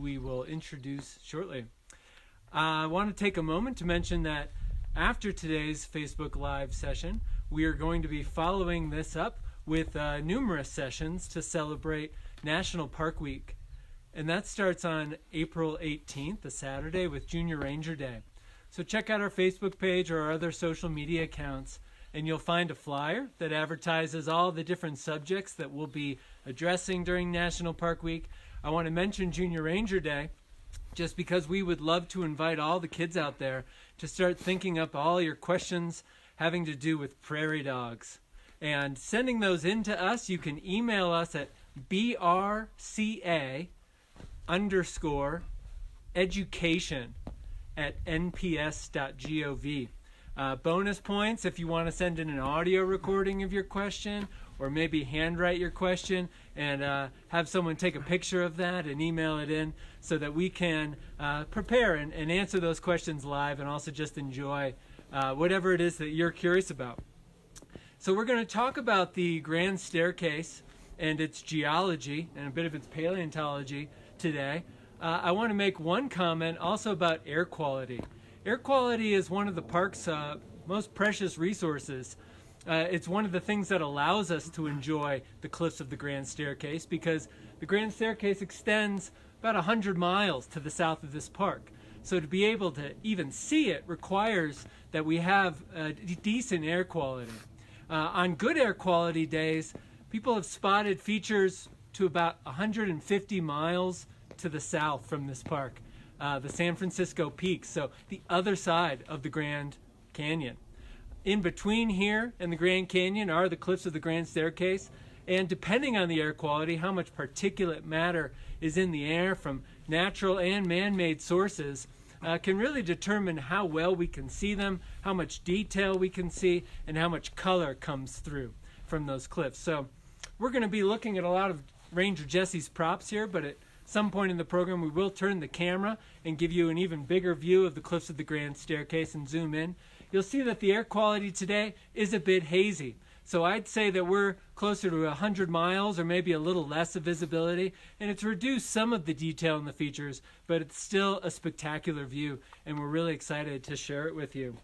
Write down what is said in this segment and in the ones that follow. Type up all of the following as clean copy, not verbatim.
we will introduce shortly. I want to take a moment to mention that after today's Facebook Live session, we are going to be following this up with numerous sessions to celebrate National Park Week. And that starts on April 18th, a Saturday, with Junior Ranger Day. So check out our Facebook page or our other social media accounts, and you'll find a flyer that advertises all the different subjects that we'll be addressing during National Park Week. I want to mention Junior Ranger Day just because we would love to invite all the kids out there to start thinking up all your questions having to do with prairie dogs. And sending those in to us, you can email us at brca_education@nps.gov. Bonus points if you want to send in an audio recording of your question, or maybe handwrite your question and have someone take a picture of that and email it in so that we can prepare and answer those questions live, and also just enjoy whatever it is that you're curious about. So we're going to talk about the Grand Staircase and its geology and a bit of its paleontology today. I want to make one comment also about air quality. Air quality is one of the park's most precious resources. It's one of the things that allows us to enjoy the cliffs of the Grand Staircase, because the Grand Staircase extends about 100 miles to the south of this park. So to be able to even see it requires that we have decent air quality. On good air quality days, people have spotted features to about 150 miles to the south from this park. The San Francisco Peaks, so the other side of the Grand Canyon. In between here and the Grand Canyon are the cliffs of the Grand Staircase, and depending on the air quality, how much particulate matter is in the air from natural and man-made sources can really determine how well we can see them, how much detail we can see, and how much color comes through from those cliffs. So we're going to be looking at a lot of Ranger Jesse's props here, but at some point in the program we will turn the camera and give you an even bigger view of the cliffs of the Grand Staircase and zoom in. You'll see that the air quality today is a bit hazy. So I'd say that we're closer to 100 miles or maybe a little less of visibility, and it's reduced some of the detail in the features, but it's still a spectacular view, and we're really excited to share it with you.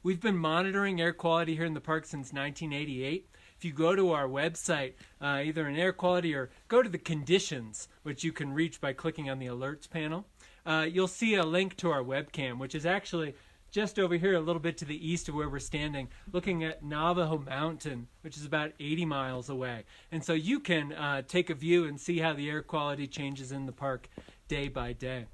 We've been monitoring air quality here in the park since 1988. If you go to our website, either in air quality or go to the conditions, which you can reach by clicking on the alerts panel, you'll see a link to our webcam, which is actually just over here a little bit to the east of where we're standing, looking at Navajo Mountain, which is about 80 miles away. And so you can take a view and see how the air quality changes in the park day by day.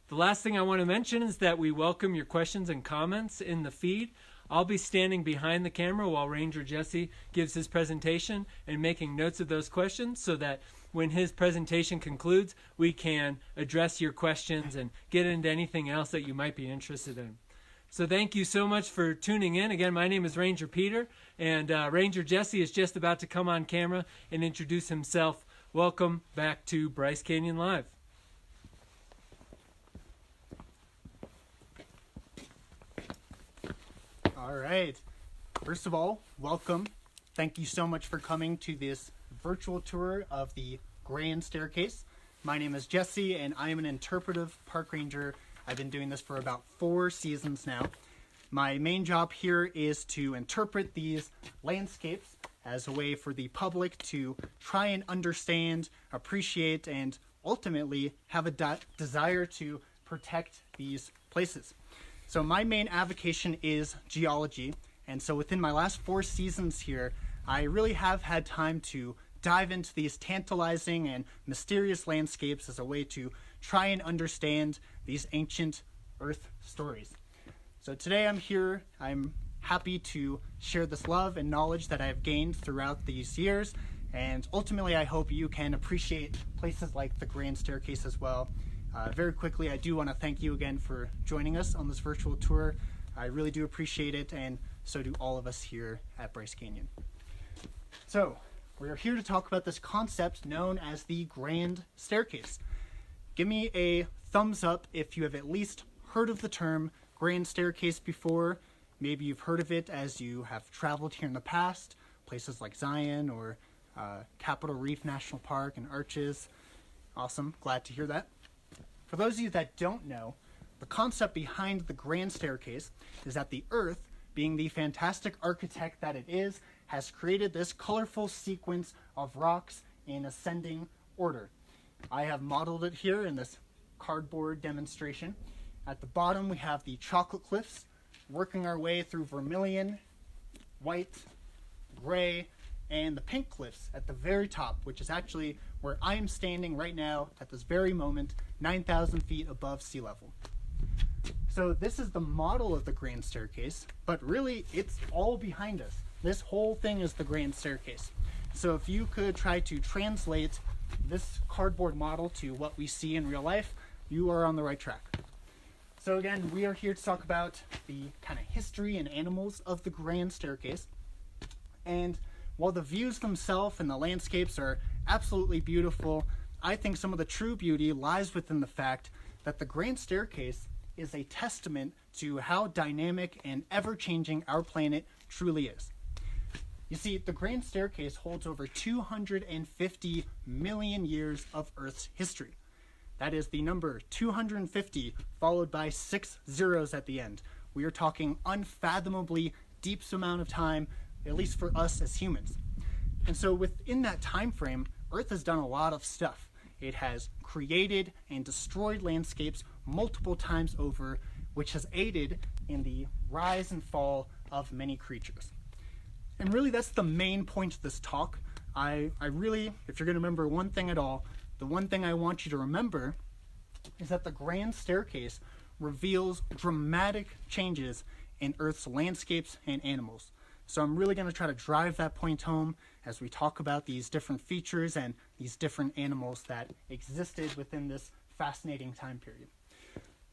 The last thing I want to mention is that we welcome your questions and comments in the feed. I'll be standing behind the camera while Ranger Jesse gives his presentation and making notes of those questions so that when his presentation concludes, we can address your questions and get into anything else that you might be interested in. So thank you so much for tuning in. Again, my name is Ranger Peter, and Ranger Jesse is just about to come on camera and introduce himself. Welcome back to Bryce Canyon Live. All right. First of all, welcome. Thank you so much for coming to this virtual tour of the Grand Staircase. My name is Jesse, and I am an interpretive park ranger. I've been doing this for about 4 seasons now. My main job here is to interpret these landscapes as a way for the public to try and understand, appreciate, and ultimately have a desire to protect these places. So my main avocation is geology, and so within my last 4 seasons here, I really have had time to dive into these tantalizing and mysterious landscapes as a way to try and understand these ancient Earth stories. So today I'm here, I'm happy to share this love and knowledge that I've gained throughout these years, and ultimately I hope you can appreciate places like the Grand Staircase as well. Very quickly, I do want to thank you again for joining us on this virtual tour. I really do appreciate it, and so do all of us here at Bryce Canyon. So, we are here to talk about this concept known as the Grand Staircase. Give me a thumbs up if you have at least heard of the term Grand Staircase before. Maybe you've heard of it as you have traveled here in the past, places like Zion or Capitol Reef National Park and Arches. Awesome, glad to hear that. For those of you that don't know, the concept behind the grand staircase is that the Earth, being the fantastic architect that it is, has created this colorful sequence of rocks in ascending order. I have modeled it here in this cardboard demonstration. At the bottom we have the chocolate cliffs, working our way through vermilion, white, gray, and the pink cliffs at the very top, which is actually where I am standing right now at this very moment, 9,000 feet above sea level. So this is the model of the grand staircase, but really it's all behind us. This whole thing is the grand staircase. So if you could try to translate this cardboard model to what we see in real life, you are on the right track. So again, we are here to talk about the kind of history and animals of the grand staircase. And while the views themselves and the landscapes are absolutely beautiful, I think some of the true beauty lies within the fact that the grand staircase is a testament to how dynamic and ever-changing our planet truly is. You see, the grand staircase holds over 250 million years of Earth's history. That is the number 250 followed by 6 zeros at the end. We are talking unfathomably deep amount of time, at least for us as humans. And so within that time frame, Earth has done a lot of stuff. It has created and destroyed landscapes multiple times over, which has aided in the rise and fall of many creatures. And really that's the main point of this talk. I really, if you're going to remember one thing at all, the one thing I want you to remember is that the grand staircase reveals dramatic changes in Earth's landscapes and animals. So I'm really going to try to drive that point home as we talk about these different features and these different animals that existed within this fascinating time period.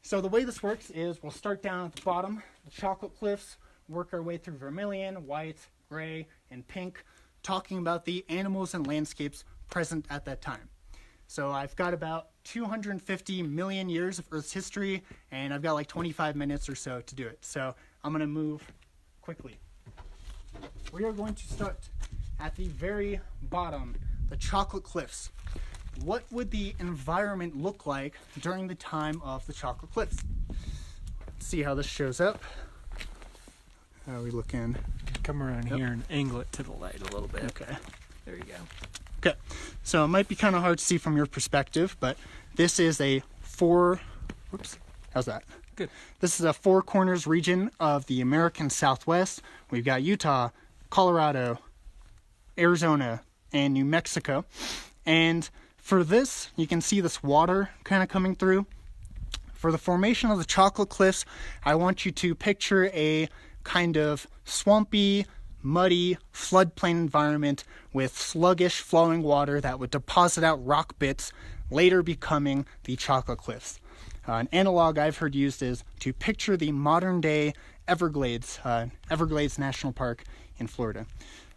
So the way this works is we'll start down at the bottom, the chocolate cliffs, work our way through vermilion, white, gray, and pink, talking about the animals and landscapes present at that time. So I've got about 250 million years of Earth's history, and I've got like 25 minutes or so to do it. So I'm going to move quickly. We are going to start at the very bottom, the chocolate cliffs. What would the environment look like during the time of the chocolate cliffs? Let's see how this shows up. How are we looking? Come around here and angle it to the light a little bit. Okay. There you go. Okay, so it might be kind of hard to see from your perspective, but this is a how's that? Good. This is a four corners region of the American Southwest. We've got Utah, Colorado, Arizona, and New Mexico. And for this, you can see this water kind of coming through. For the formation of the chocolate cliffs, I want you to picture a kind of swampy, muddy floodplain environment with sluggish flowing water that would deposit out rock bits, later becoming the chocolate cliffs. An analog I've heard used is to picture the modern day Everglades National Park in Florida.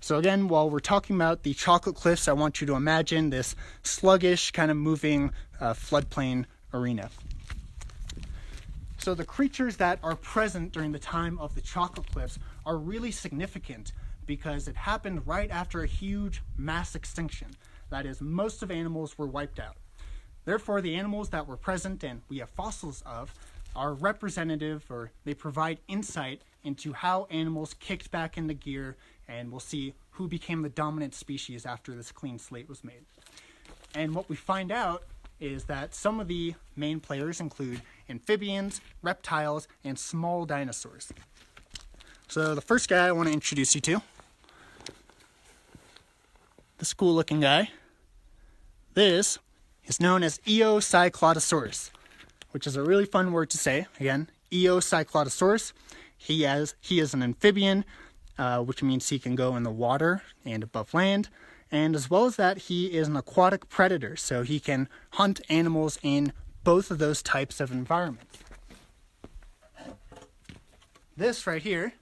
So again, while we're talking about the chocolate cliffs, I want you to imagine this sluggish kind of moving floodplain arena. So the creatures that are present during the time of the chocolate cliffs are really significant because it happened right after a huge mass extinction. That is, most of animals were wiped out. Therefore, the animals that were present and we have fossils of are representative, or they provide insight into how animals kicked back into gear, and we'll see who became the dominant species after this clean slate was made. And what we find out is that some of the main players include amphibians, reptiles, and small dinosaurs. So the first guy I want to introduce you to, this cool looking guy, this is known as Eocyclotosaurus, which is a really fun word to say. Again, Eocyclotosaurus. He is an amphibian, which means he can go in the water and above land. And as well as that, he is an aquatic predator, so he can hunt animals in both of those types of environments. This right here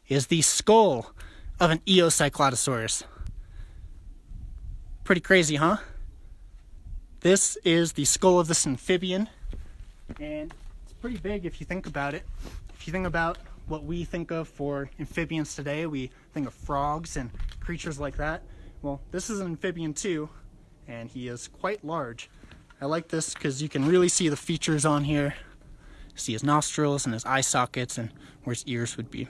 is the skull of an Eocyclotosaurus. Pretty crazy, huh? This is the skull of this amphibian, and it's pretty big if you think about it. If you think about what we think of for amphibians today, we think of frogs and creatures like that. Well, this is an amphibian too, and he is quite large. I like this because you can really see the features on here. See his nostrils and his eye sockets and where his ears would be.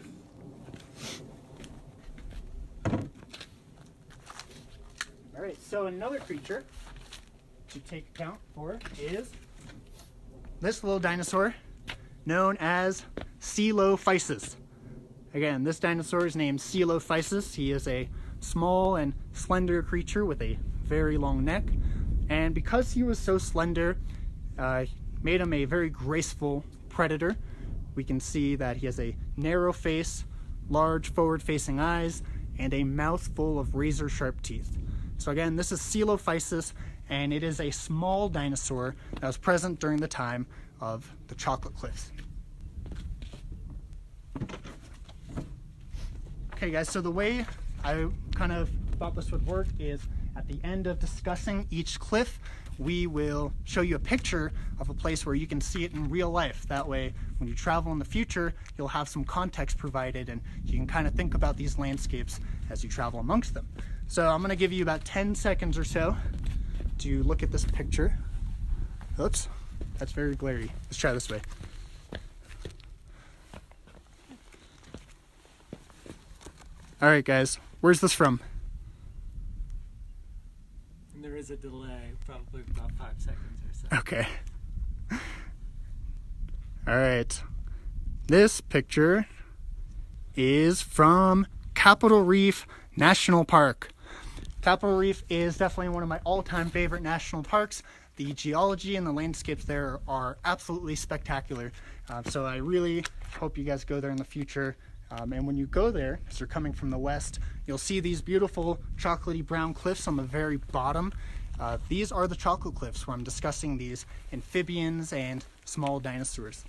Alright, so another creature to take account for is this little dinosaur known as Coelophysis. Again, this dinosaur is named Coelophysis. He is a small and slender creature with a very long neck. And because he was so slender, made him a very graceful predator. We can see that he has a narrow face, large forward-facing eyes, and a mouth full of razor-sharp teeth. So again, this is Coelophysis, and it is a small dinosaur that was present during the time of the Chocolate Cliffs. Okay guys, so the way I kind of thought this would work is at the end of discussing each cliff, we will show you a picture of a place where you can see it in real life. That way, when you travel in the future, you'll have some context provided and you can kind of think about these landscapes as you travel amongst them. So I'm going to give you about 10 seconds or so to look at this picture. Oops, that's very glary. Let's try this way. All right, guys, where's this from? And there is a delay, probably about 5 seconds or so. Okay. All right. This picture is from Capitol Reef National Park. Capitol Reef is definitely one of my all-time favorite national parks. The geology and the landscapes there are absolutely spectacular. So I really hope you guys go there in the future. And when you go there, as you're coming from the west, you'll see these beautiful chocolatey brown cliffs on the very bottom. These are the Chocolate Cliffs where I'm discussing these amphibians and small dinosaurs.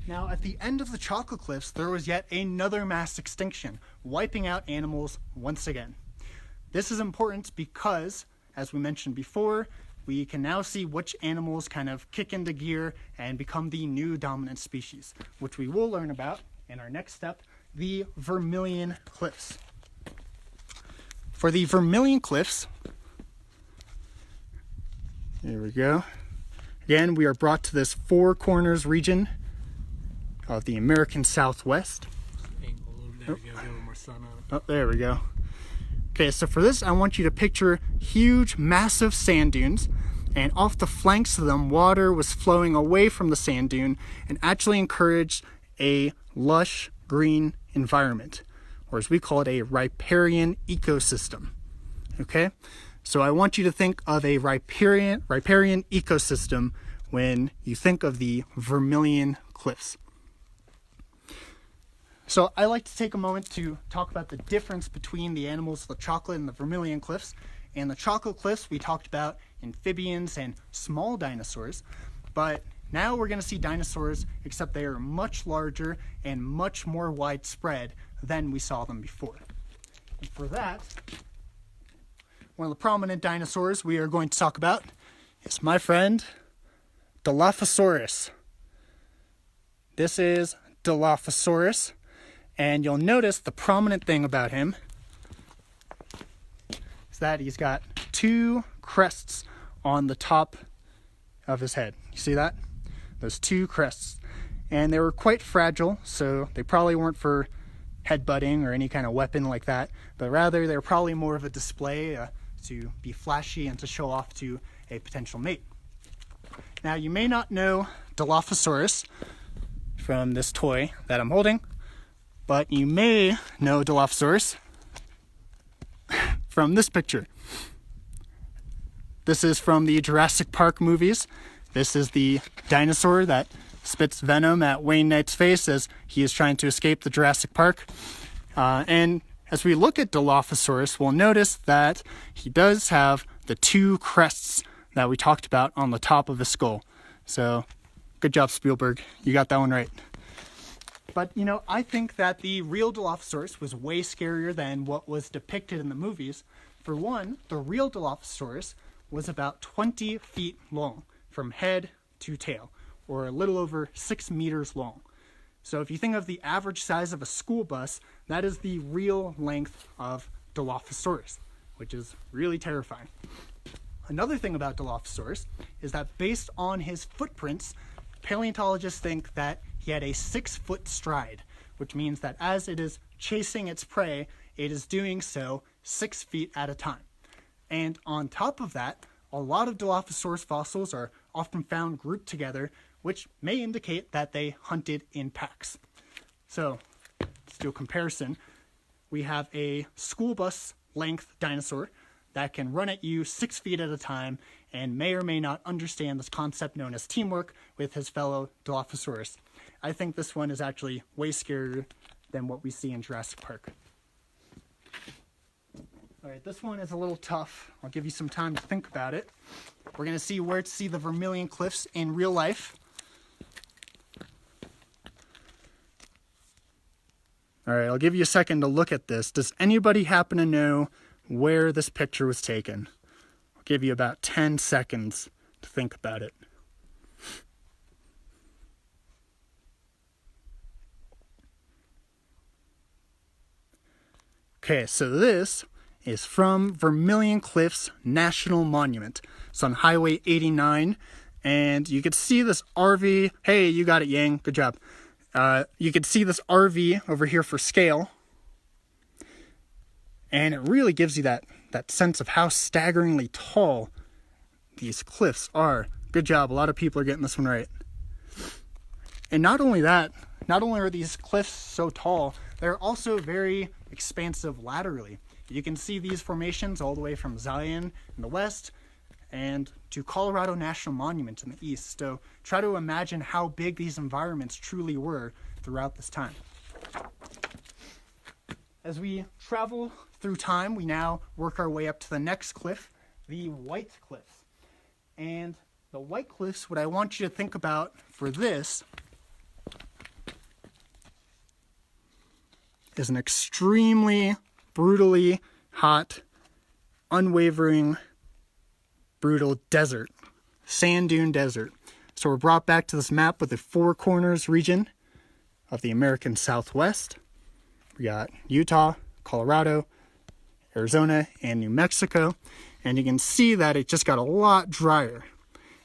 Now, at the end of the Chocolate Cliffs, there was yet another mass extinction, wiping out animals once again. This is important because, as we mentioned before, we can now see which animals kind of kick into gear and become the new dominant species, which we will learn about in our next step, the Vermillion Cliffs. For the Vermillion Cliffs, here we go. Again, we are brought to this Four Corners region of the American Southwest. Angle over there, get a little more sun on it. Oh, there we go. Okay, so for this, I want you to picture huge, massive sand dunes, and off the flanks of them, water was flowing away from the sand dune and actually encouraged a lush green environment, or as we call it, a riparian ecosystem. Okay, so I want you to think of a riparian ecosystem when you think of the Vermillion Cliffs. So I like to take a moment to talk about the difference between the animals of the Chocolate and the Vermillion Cliffs. In the Chocolate Cliffs, we talked about amphibians and small dinosaurs, but now we're going to see dinosaurs, except they are much larger and much more widespread than we saw them before. And for that, one of the prominent dinosaurs we are going to talk about is my friend Dilophosaurus. This is Dilophosaurus. And you'll notice the prominent thing about him is that he's got two crests on the top of his head. You see that? Those two crests. And they were quite fragile, so they probably weren't for headbutting or any kind of weapon like that, but rather they were probably more of a display to be flashy and to show off to a potential mate. Now, you may not know Dilophosaurus from this toy that I'm holding, but you may know Dilophosaurus from this picture. This is from the Jurassic Park movies. This is the dinosaur that spits venom at Wayne Knight's face as he is trying to escape the Jurassic Park. And as we look at Dilophosaurus, we'll notice that he does have the two crests that we talked about on the top of his skull. So, good job, Spielberg. You got that one right. But, you know, I think that the real Dilophosaurus was way scarier than what was depicted in the movies. For one, the real Dilophosaurus was about 20 feet long, from head to tail, or a little over 6 meters long. So if you think of the average size of a school bus, that is the real length of Dilophosaurus. which is really terrifying. Another thing about Dilophosaurus is that based on his footprints, paleontologists think that he had a 6-foot stride, which means that as it is chasing its prey, it is doing so 6 feet at a time. And on top of that, a lot of Dilophosaurus fossils are often found grouped together, which may indicate that they hunted in packs. So, let's do a comparison. We have a school bus length dinosaur that can run at you 6 feet at a time and may or may not understand this concept known as teamwork with his fellow Dilophosaurus. I think this one is actually way scarier than what we see in Jurassic Park. Alright, this one is a little tough. I'll give you some time to think about it. We're going to see where to see the Vermillion Cliffs in real life. Alright, I'll give you a second to look at this. Does anybody happen to know where this picture was taken? I'll give you about 10 seconds to think about it. Okay, so this is from Vermillion Cliffs National Monument. It's on Highway 89, and you could see this RV. Hey, you got it, Yang. Good job. You could see this RV over here for scale, and it really gives you that sense of how staggeringly tall these cliffs are. Good job. A lot of people are getting this one right. And not only that, not only are these cliffs so tall, they're also very expansive laterally. You can see these formations all the way from Zion in the west and to Colorado National Monument in the east. So try to imagine how big these environments truly were throughout this time. As we travel through time, we now work our way up to the next cliff, the White Cliffs. And the White Cliffs, what I want you to think about for this is an extremely brutally hot, unwavering, brutal desert, sand dune desert. So we're brought back to this map with the Four Corners region of the American Southwest. We got Utah, Colorado, Arizona, and New Mexico. And you can see that it just got a lot drier.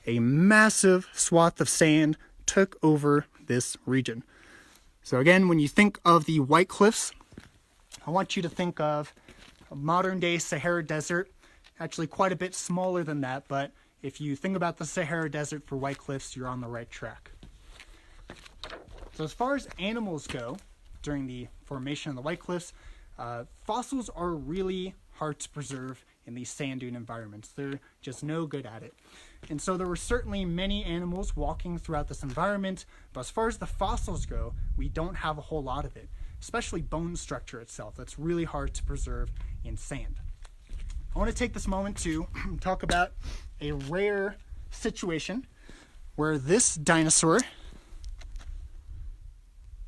A massive swath of sand took over this region. So again, when you think of the White Cliffs, I want you to think of a modern-day Sahara Desert, actually quite a bit smaller than that, but if you think about the Sahara Desert for White Cliffs, you're on the right track. So as far as animals go, during the formation of the White Cliffs, fossils are really hard to preserve in these sand dune environments. They're just no good at it. And so there were certainly many animals walking throughout this environment, but as far as the fossils go, we don't have a whole lot of it, especially bone structure itself. That's really hard to preserve in sand. I want to take this moment to talk about a rare situation where this dinosaur,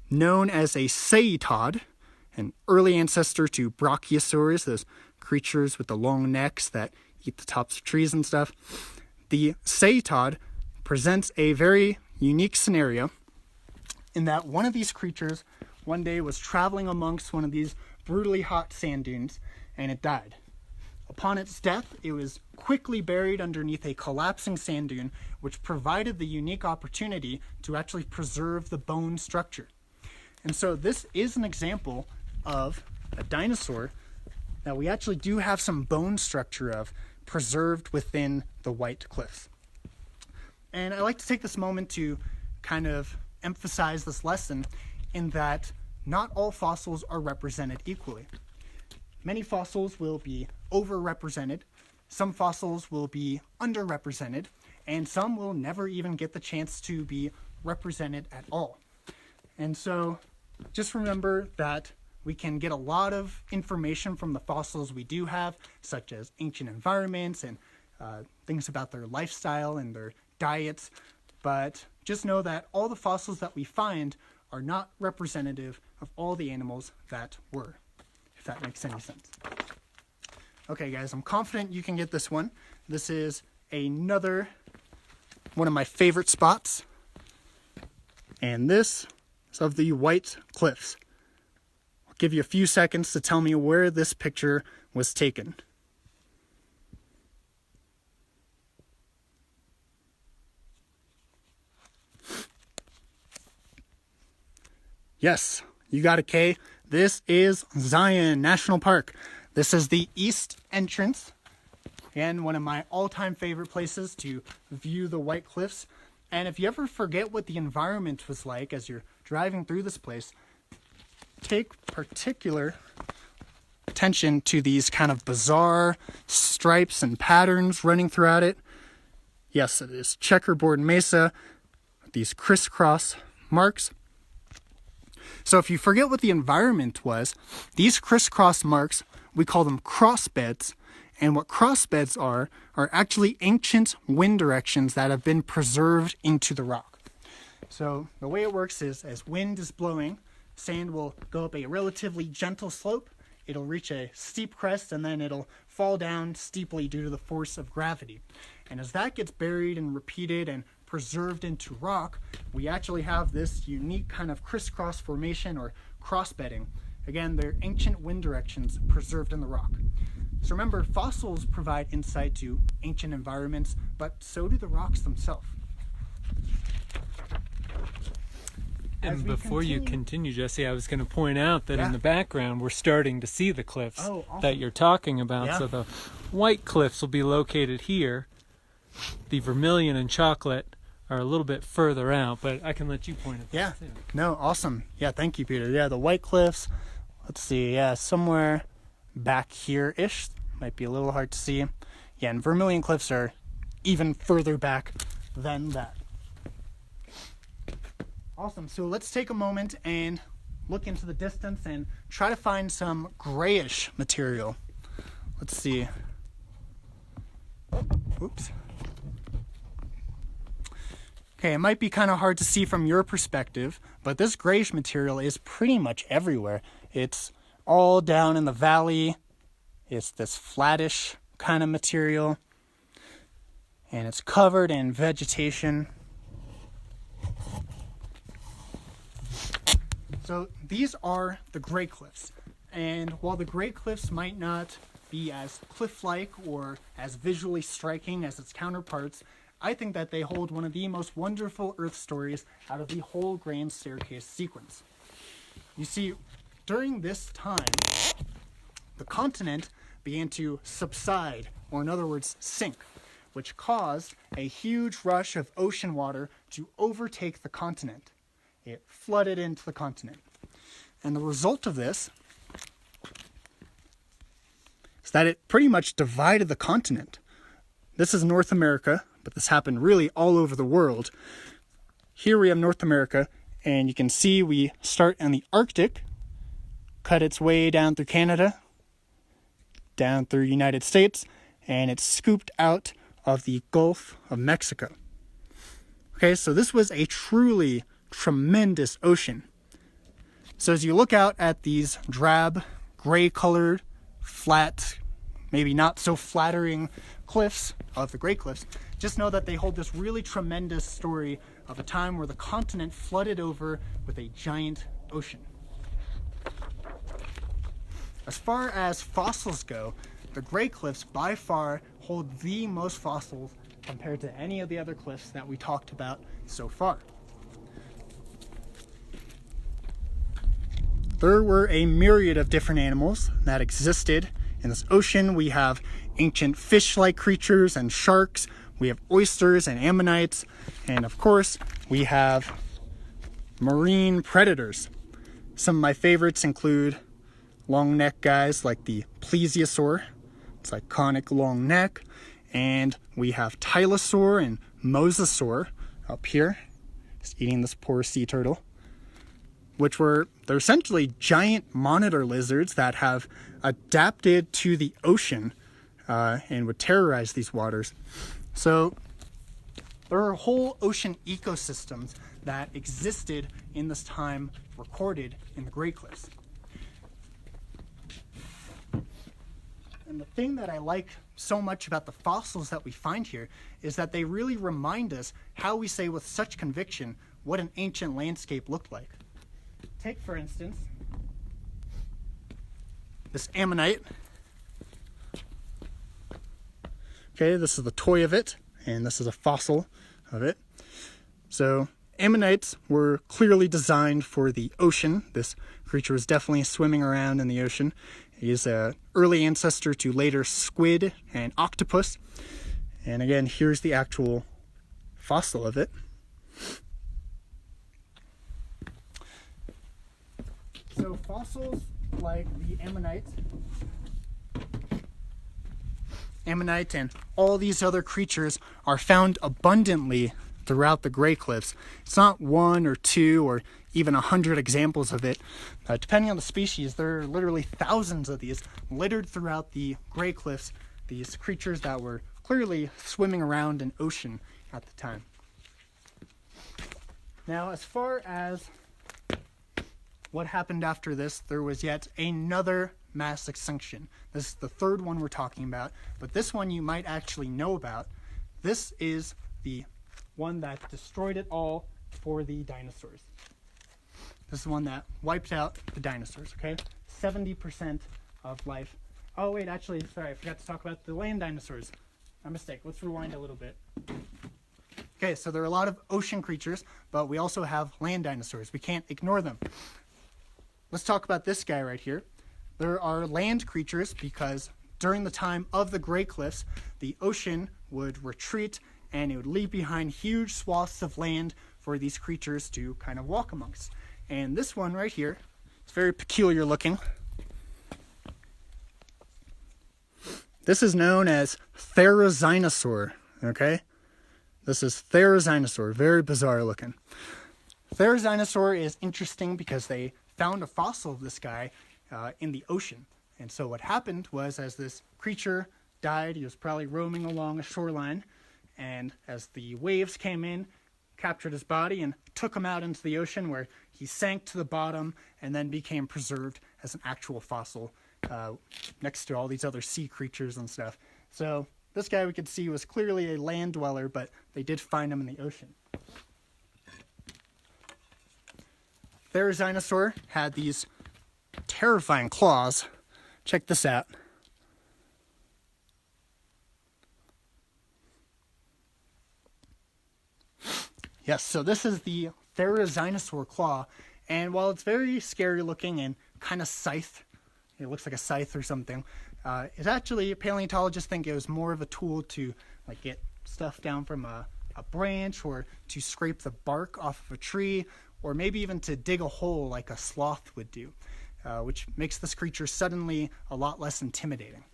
known as a ceatod, an early ancestor to brachiosaurs, those creatures with the long necks that eat the tops of trees and stuff. The ceatod presents a very unique scenario in that one of these creatures one day was traveling amongst one of these brutally hot sand dunes and it died. Upon its death, it was quickly buried underneath a collapsing sand dune, which provided the unique opportunity to actually preserve the bone structure. And so this is an example of a dinosaur that we actually do have some bone structure of preserved within the White Cliffs. And I like to take this moment to kind of emphasize this lesson in that not all fossils are represented equally. Many fossils will be overrepresented, some fossils will be underrepresented, and some will never even get the chance to be represented at all. And so just remember that we can get a lot of information from the fossils we do have, such as ancient environments and things about their lifestyle and their diets, but just know that all the fossils that we find are not representative of all the animals that were, if that makes any sense. Okay, guys, I'm confident you can get this one. This is another one of my favorite spots, and this is of the White Cliffs. I'll give you a few seconds to tell me where this picture was taken. Yes, you got a K. This is Zion National Park. This is the east entrance. Again, one of my all-time favorite places to view the White Cliffs. And if you ever forget what the environment was like as you're driving through this place, take particular attention to these kind of bizarre stripes and patterns running throughout it. Yes, it is checkerboard mesa, these crisscross marks. So if you forget what the environment was, these crisscross marks, we call them crossbeds. And what crossbeds are actually ancient wind directions that have been preserved into the rock. So the way it works is, as wind is blowing, sand will go up a relatively gentle slope. It'll reach a steep crest, and then it'll fall down steeply due to the force of gravity. And as that gets buried and repeated and preserved into rock, we actually have this unique kind of crisscross formation or crossbedding. Again, they're ancient wind directions preserved in the rock. So remember, fossils provide insight to ancient environments, but so do the rocks themselves. And before you continue, Jesse, I was going to point out that in the background, we're starting to see the cliffs that you're talking about. Yeah. So the White Cliffs will be located here. The Vermillion and Chocolate are a little bit further out, but I can let you point at that too. No, awesome. Yeah, thank you, Peter. Yeah, the White Cliffs, let's see, somewhere back here-ish. Might be a little hard to see. Yeah, and Vermillion Cliffs are even further back than that. Awesome. So let's take a moment and look into the distance and try to find some grayish material. Let's see. Oops. Okay, it might be kind of hard to see from your perspective, but this grayish material is pretty much everywhere. It's all down in the valley. It's this flattish kind of material, and it's covered in vegetation. So these are the Gray Cliffs, and while the Gray Cliffs might not be as cliff-like or as visually striking as its counterparts, I think that they hold one of the most wonderful Earth stories out of the whole Grand Staircase sequence. You see, during this time, the continent began to subside, or in other words, sink, which caused a huge rush of ocean water to overtake the continent. It flooded into the continent. And the result of this is that it pretty much divided the continent. This is North America, but this happened really all over the world. Here we have North America, and you can see we start in the Arctic, cut its way down through Canada, down through United States, and it's scooped out of the Gulf of Mexico. Okay, so this was a truly tremendous ocean. So as you look out at these drab, gray-colored, flat, maybe not so flattering cliffs of the Great Cliffs, just know that they hold this really tremendous story of a time where the continent flooded over with a giant ocean. As far as fossils go, the Great Cliffs by far hold the most fossils compared to any of the other cliffs that we talked about so far. There were a myriad of different animals that existed in this ocean. We have ancient fish-like creatures and sharks. We have oysters and ammonites. And of course, we have marine predators. Some of my favorites include long neck guys like the plesiosaur. It's iconic long neck. And we have Tylosaur and Mosasaur up here, just eating this poor sea turtle, they're essentially giant monitor lizards that have adapted to the ocean and would terrorize these waters. So there are whole ocean ecosystems that existed in this time recorded in the Great Cliffs. And the thing that I like so much about the fossils that we find here is that they really remind us how we say with such conviction what an ancient landscape looked like. Take, for instance, this ammonite. Okay, this is the toy of it, and this is a fossil of it. So ammonites were clearly designed for the ocean. This creature was definitely swimming around in the ocean. He is an early ancestor to later squid and octopus. And again, here's the actual fossil of it. So fossils like the ammonite and all these other creatures are found abundantly throughout the Gray Cliffs. It's not one or two or even 100 examples of it. Depending on the species, there are literally thousands of these littered throughout the Gray Cliffs, these creatures that were clearly swimming around in ocean at the time. Now, as far as what happened after this, there was yet another mass extinction. This is the third one we're talking about, but this one you might actually know about. This is the one that destroyed it all for the dinosaurs. This is the one that wiped out the dinosaurs, okay? 70% of life. Oh, wait, actually, sorry, I forgot to talk about the land dinosaurs. My mistake. Let's rewind a little bit. Okay, so there are a lot of ocean creatures, but we also have land dinosaurs. We can't ignore them. Let's talk about this guy right here. There are land creatures because during the time of the Gray Cliffs, the ocean would retreat and it would leave behind huge swaths of land for these creatures to kind of walk amongst. And this one right here, it's very peculiar looking. This is known as Therizinosaur, okay? This is Therizinosaur, very bizarre looking. Therizinosaur is interesting because they found a fossil of this guy in the ocean. And so what happened was, as this creature died, he was probably roaming along a shoreline, and as the waves came in, captured his body and took him out into the ocean, where he sank to the bottom and then became preserved as an actual fossil next to all these other sea creatures and stuff. So this guy we could see was clearly a land dweller, but they did find him in the ocean. Therizinosaur had these terrifying claws. Check this out. Yes, so this is the Therizinosaur claw, and while it's very scary looking and kind of scythe, it looks like a scythe or something, it's actually, paleontologists think it was more of a tool to like get stuff down from a branch, or to scrape the bark off of a tree, or maybe even to dig a hole like a sloth would do, which makes this creature suddenly a lot less intimidating.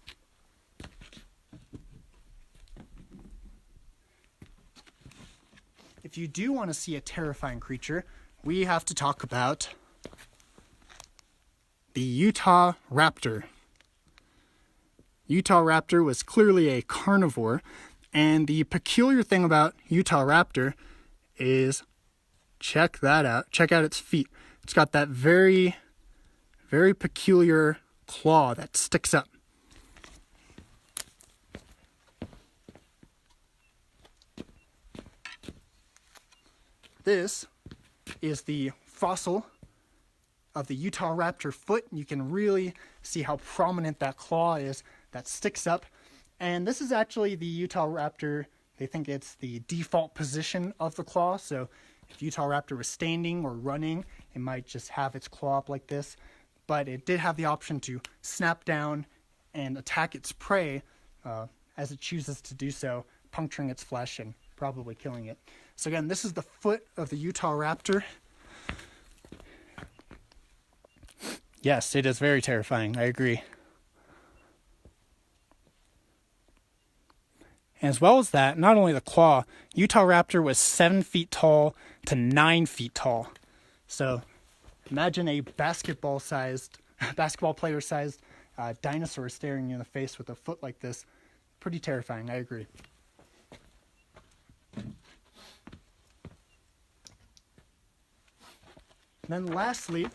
If you do want to see a terrifying creature, we have to talk about the Utah Raptor. Utah Raptor was clearly a carnivore, and the peculiar thing about Utah Raptor is, check that out. Check out its feet. It's got that very, very peculiar claw that sticks up. This is the fossil of the Utah Raptor foot. You can really see how prominent that claw is that sticks up. And this is actually the Utah Raptor. They think it's the default position of the claw. So if Utah Raptor was standing or running, it might just have its claw up like this. But it did have the option to snap down and attack its prey as it chooses to do so, puncturing its flesh and probably killing it. So again, this is the foot of the Utah Raptor. Yes, it is very terrifying. I agree. And as well as that, not only the claw, Utah Raptor was 7 feet tall to 9 feet tall. So imagine a basketball player-sized dinosaur staring you in the face with a foot like this. Pretty terrifying, I agree. And then lastly,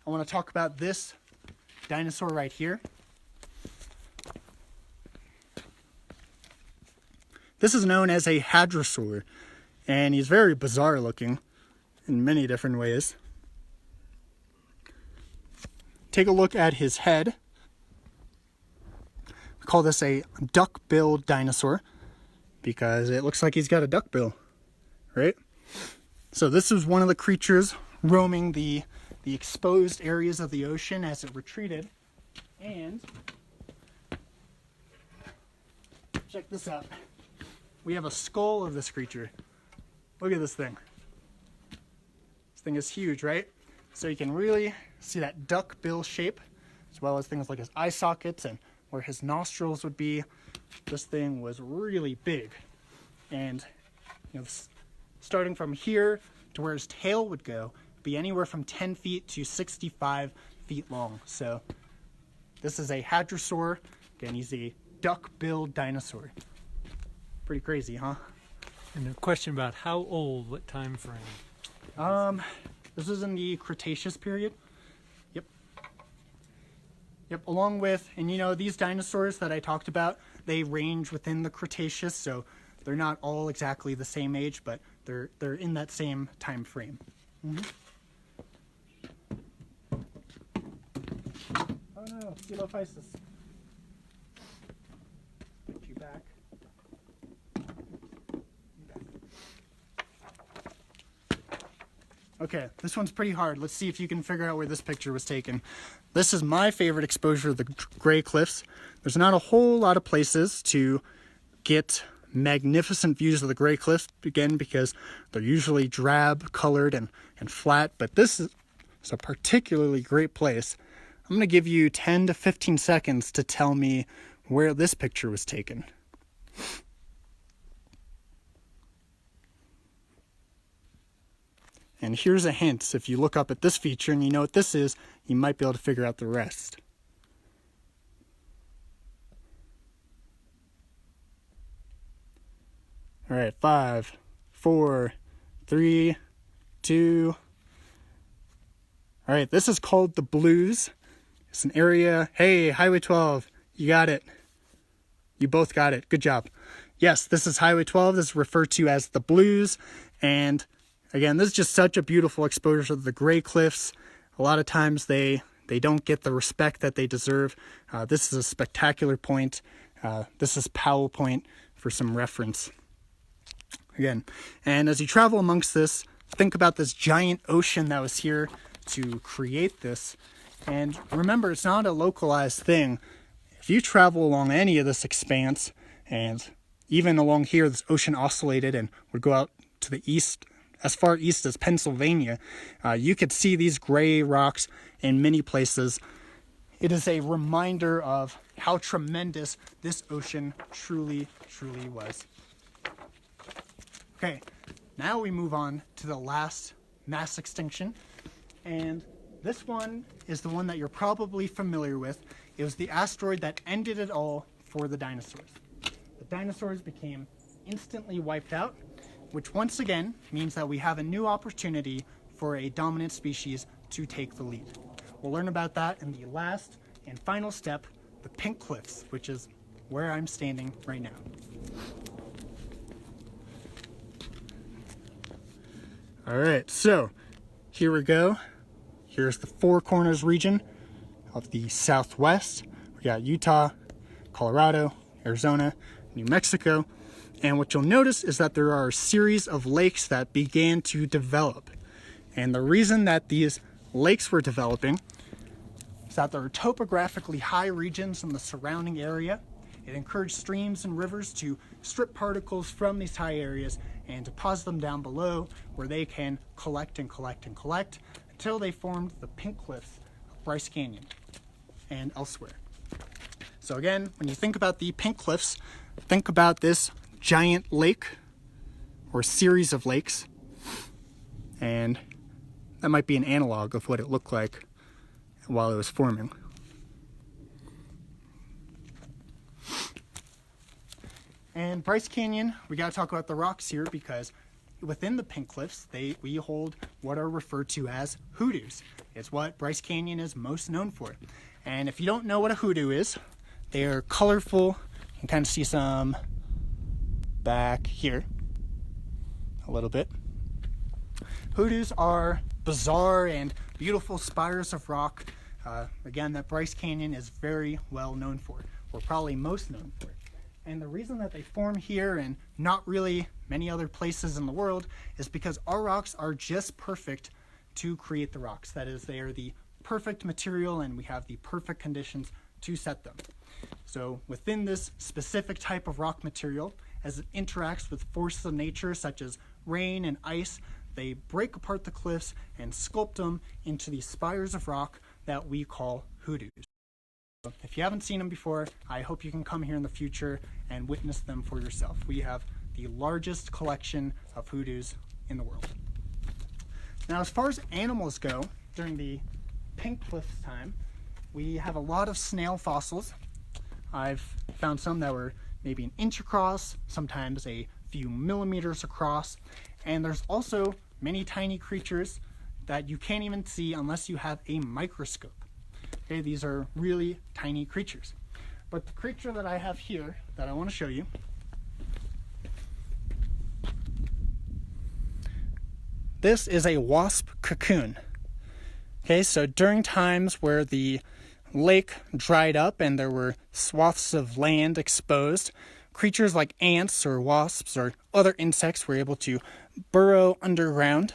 I want to talk about this dinosaur right here. This is known as a Hadrosaur, and he's very bizarre looking in many different ways. Take a look at his head. We call this a duck-billed dinosaur because it looks like he's got a duck bill, right? So this is one of the creatures roaming the exposed areas of the ocean as it retreated. And check this out. We have a skull of this creature. Look at this thing. This thing is huge, right? So you can really see that duck bill shape, as well as things like his eye sockets and where his nostrils would be. This thing was really big. And starting from here to where his tail would go, be anywhere from 10 feet to 65 feet long. So this is a Hadrosaur. Again, he's a duck-billed dinosaur. Pretty crazy, huh? And a question about how old, what time frame? This is in the Cretaceous period. Yep, along with, and these dinosaurs that I talked about, they range within the Cretaceous, so they're not all exactly the same age, but they're in that same time frame. Mm-hmm. Oh no, Dilophosaurus. Put you back. Okay, this one's pretty hard. Let's see if you can figure out where this picture was taken. This is my favorite exposure of the Gray Cliffs. There's not a whole lot of places to get magnificent views of the Gray Cliffs, again, because they're usually drab colored and flat, but this is a particularly great place. I'm going to give you 10 to 15 seconds to tell me where this picture was taken. And here's a hint. If you look up at this feature and you know what this is, you might be able to figure out the rest. All right, 5, 4, 3, 2. All right, this is called the Blues. It's an area. Hey, Highway 12, you got it. You both got it. Good job. Yes, this is Highway 12. This is referred to as the Blues. And again, this is just such a beautiful exposure of the Gray Cliffs. A lot of times they don't get the respect that they deserve. This is a spectacular point. This is Powell Point for some reference. Again, and as you travel amongst this, think about this giant ocean that was here to create this. And remember, it's not a localized thing. If you travel along any of this expanse, and even along here, this ocean oscillated and would go out to the east, as far east as Pennsylvania, you could see these gray rocks in many places. It is a reminder of how tremendous this ocean truly, truly was. Okay, now we move on to the last mass extinction. And this one is the one that you're probably familiar with. It was the asteroid that ended it all for the dinosaurs. The dinosaurs became instantly wiped out, which once again means that we have a new opportunity for a dominant species to take the lead. We'll learn about that in the last and final step, the Pink Cliffs, which is where I'm standing right now. All right, so here we go. Here's the Four Corners region of the Southwest. We got Utah, Colorado, Arizona, New Mexico. And what you'll notice is that there are a series of lakes that began to develop. And the reason that these lakes were developing is that there are topographically high regions in the surrounding area. It encouraged streams and rivers to strip particles from these high areas and deposit them down below, where they can collect and collect and collect until they formed the Pink Cliffs of Bryce Canyon and elsewhere. So again, when you think about the Pink Cliffs, think about this giant lake or series of lakes, and that might be an analog of what it looked like while it was forming. And Bryce Canyon, we got to talk about the rocks here, because within the Pink Cliffs, we hold what are referred to as hoodoos. It's what Bryce Canyon is most known for. And if you don't know what a hoodoo is, they are colorful. You can kind of see some back here a little bit. Hoodoos are bizarre and beautiful spires of rock, again, that Bryce Canyon is very well known for, or probably most known for. And the reason that they form here and not really many other places in the world is because our rocks are just perfect to create the rocks. That is, they are the perfect material and we have the perfect conditions to set them. So within this specific type of rock material, as it interacts with forces of nature such as rain and ice, they break apart the cliffs and sculpt them into these spires of rock that we call hoodoos. If you haven't seen them before, I hope you can come here in the future and witness them for yourself. We have the largest collection of hoodoos in the world. Now, as far as animals go, during the Pink Cliffs time, we have a lot of snail fossils. I've found some that were maybe an inch across, sometimes a few millimeters across, and there's also many tiny creatures that you can't even see unless you have a microscope. Okay, these are really tiny creatures. But the creature that I have here that I want to show you, this is a wasp cocoon. Okay, so during times where the lake dried up and there were swaths of land exposed, creatures like ants or wasps or other insects were able to burrow underground.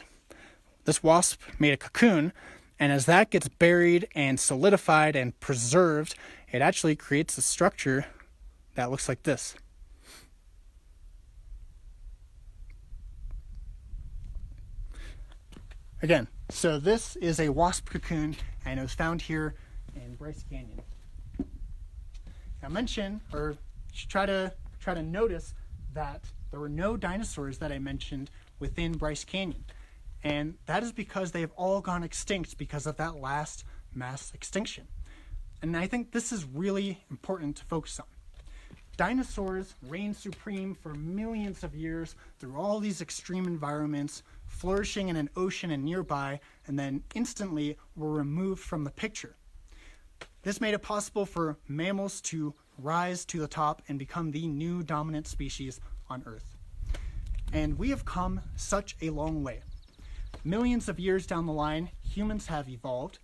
This wasp made a cocoon, and as that gets buried and solidified and preserved, it actually creates a structure that looks like this. Again, so this is a wasp cocoon, and it was found here in Bryce Canyon. Now mention, or try to notice that there were no dinosaurs that I mentioned within Bryce Canyon. And that is because they have all gone extinct because of that last mass extinction. And I think this is really important to focus on. Dinosaurs reigned supreme for millions of years through all these extreme environments, flourishing in an ocean and nearby, and then instantly were removed from the picture. This made it possible for mammals to rise to the top and become the new dominant species on Earth. And we have come such a long way. Millions of years down the line, humans have evolved,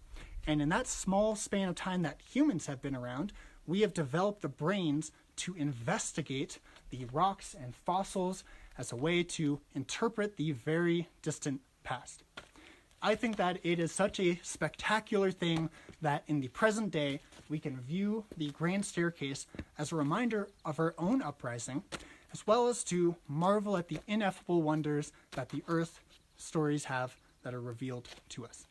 and in that small span of time that humans have been around, we have developed the brains to investigate the rocks and fossils as a way to interpret the very distant past. I think that it is such a spectacular thing that in the present day, we can view the Grand Staircase as a reminder of our own uprising, as well as to marvel at the ineffable wonders that the Earth stories have that are revealed to us.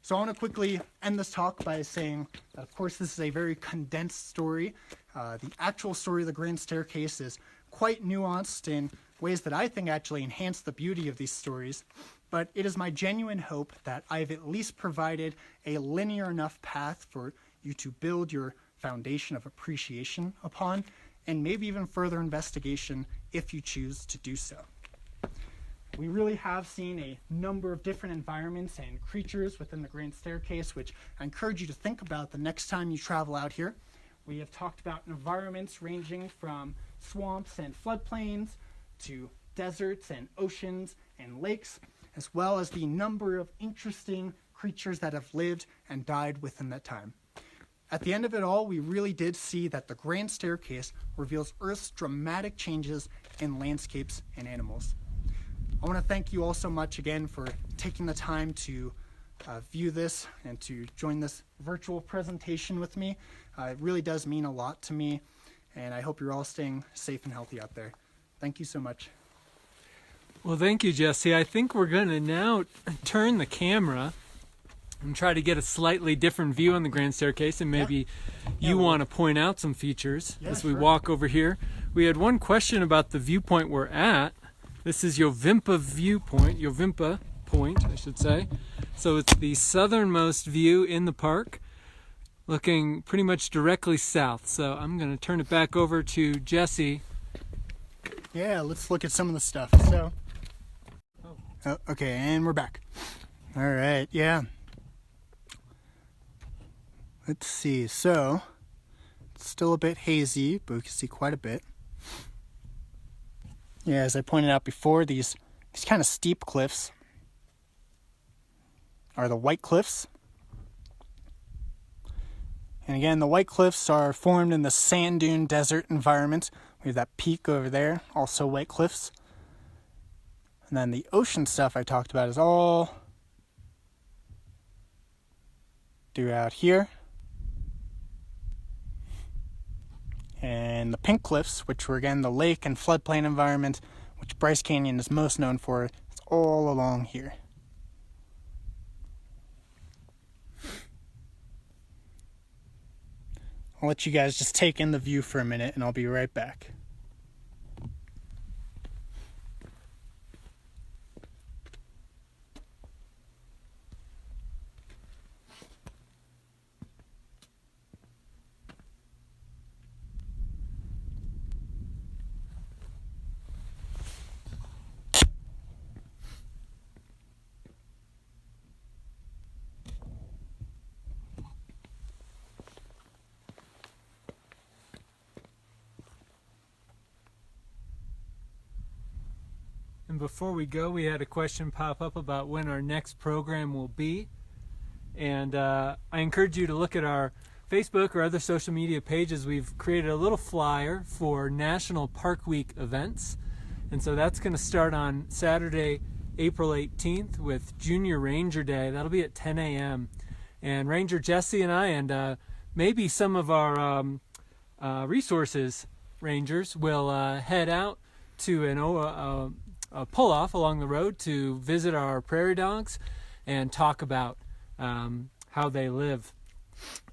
So I want to quickly end this talk by saying that, of course, this is a very condensed story. The actual story of the Grand Staircase is quite nuanced in ways that I think actually enhance the beauty of these stories, but it is my genuine hope that I've at least provided a linear enough path for you to build your foundation of appreciation upon, and maybe even further investigation if you choose to do so. We really have seen a number of different environments and creatures within the Grand Staircase, which I encourage you to think about the next time you travel out here. We have talked about environments ranging from swamps and floodplains to deserts and oceans and lakes, as well as the number of interesting creatures that have lived and died within that time. At the end of it all, we really did see that the Grand Staircase reveals Earth's dramatic changes in landscapes and animals. I want to thank you all so much again for taking the time to view this and to join this virtual presentation with me. It really does mean a lot to me, and I hope you're all staying safe and healthy out there. Thank you so much. Well, thank you, Jesse. I think we're going to now turn the camera and try to get a slightly different view on the Grand Staircase, and maybe you want to point out some features as we walk over here. We had one question about the viewpoint we're at. This is Yovimpa Point, I should say. So it's the southernmost view in the park, looking pretty much directly south. So I'm going to turn it back over to Jesse. Yeah, let's look at some of the stuff. Okay, and we're back. All right, yeah. Let's see. So it's still a bit hazy, but we can see quite a bit. Yeah, as I pointed out before, these kind of steep cliffs are the White Cliffs. And again, the White Cliffs are formed in the sand dune desert environment. We have that peak over there, also White Cliffs. And then the ocean stuff I talked about is all throughout here. And the Pink Cliffs, which were again the lake and floodplain environment, which Bryce Canyon is most known for, it's all along here. I'll let you guys just take in the view for a minute and I'll be right back. And before we go, we had a question pop up about when our next program will be. And I encourage you to look at our Facebook or other social media pages. We've created a little flyer for National Park Week events. And so that's going to start on Saturday, April 18th with Junior Ranger Day. That'll be at 10 a.m. And Ranger Jesse and I and maybe some of our resources rangers will head out to a pull-off along the road to visit our prairie dogs and talk about how they live.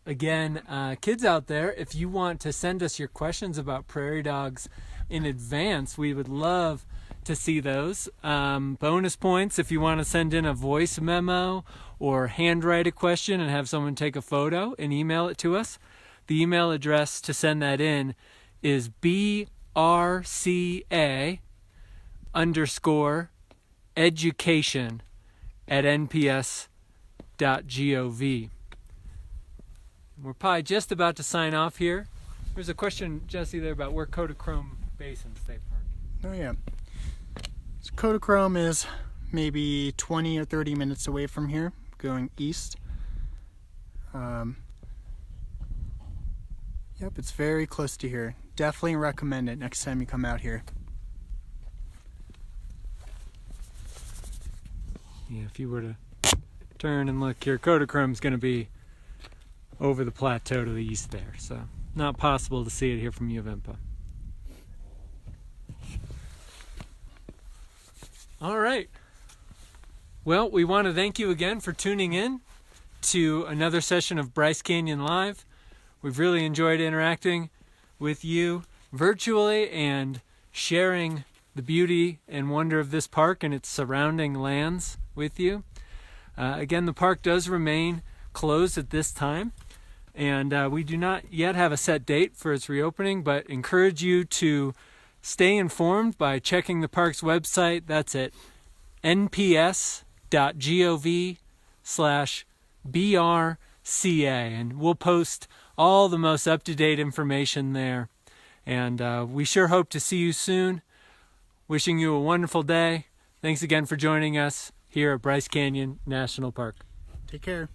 Again, kids out there, if you want to send us your questions about prairie dogs in advance, we would love to see those. Bonus points if you want to send in a voice memo or handwrite a question and have someone take a photo and email it to us. The email address to send that in is brca_education@nps.gov. We're probably just about to sign off here. There's a question, Jesse, there about where Kodachrome Basin State Park. Oh yeah. So Kodachrome is maybe 20 or 30 minutes away from here, going east. Yep, it's very close to here. Definitely recommend it next time you come out here. Yeah, if you were to turn and look here, Kodachrome's going to be over the plateau to the east there, so not possible to see it here from Uvimpa. All right. Well, we want to thank you again for tuning in to another session of Bryce Canyon Live. We've really enjoyed interacting with you virtually and sharing the beauty and wonder of this park and its surrounding lands with you. Again, the park does remain closed at this time, and we do not yet have a set date for its reopening, but encourage you to stay informed by checking the park's website. That's at nps.gov/BRCA, and we'll post all the most up-to-date information there. And we sure hope to see you soon. Wishing you a wonderful day. Thanks again for joining us here at Bryce Canyon National Park. Take care.